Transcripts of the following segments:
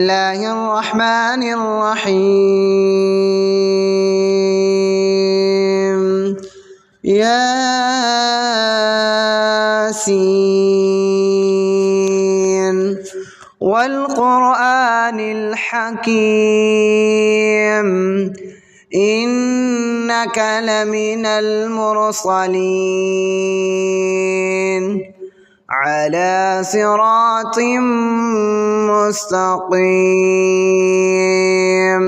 الله الرحمن الرحيم ياسين والقرآن الحكيم إنك لمن المرسلين على صراط مستقيم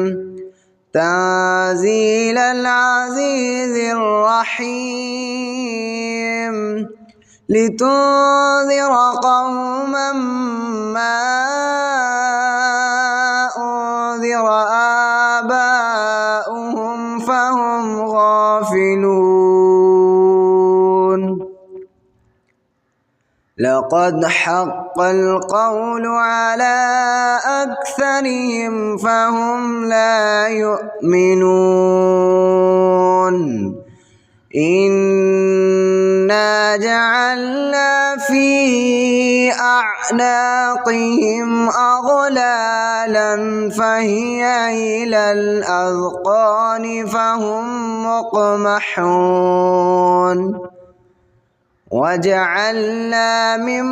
تنزيل العزيز الرحيم لتنذر قوما ما أنذر آباؤهم فهم غافلون لقد حق القول على أكثرهم فهم لا يؤمنون إنا جعلنا في أعناقهم أغلالا فهي إلى الأذقان فهم مقمحون وجعلنا من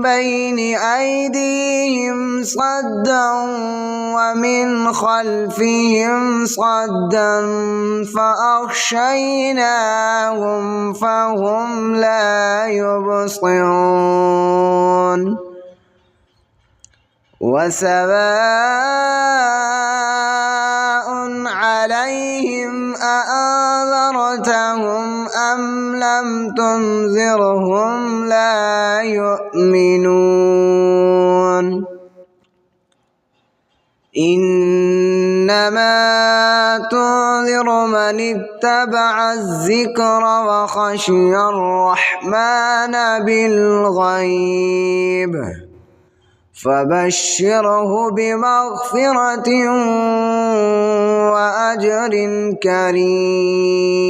بين أيديهم صدا ومن خلفهم صدا فأغشيناهم فهم لا يبصرون وسواء عليهم أأنذرتهم أم لم تنذرهم لا يؤمنون إنما تنذر من اتبع الذكر وخشي الرحمن بالغيب فبشره بمغفرة وأجر كريم.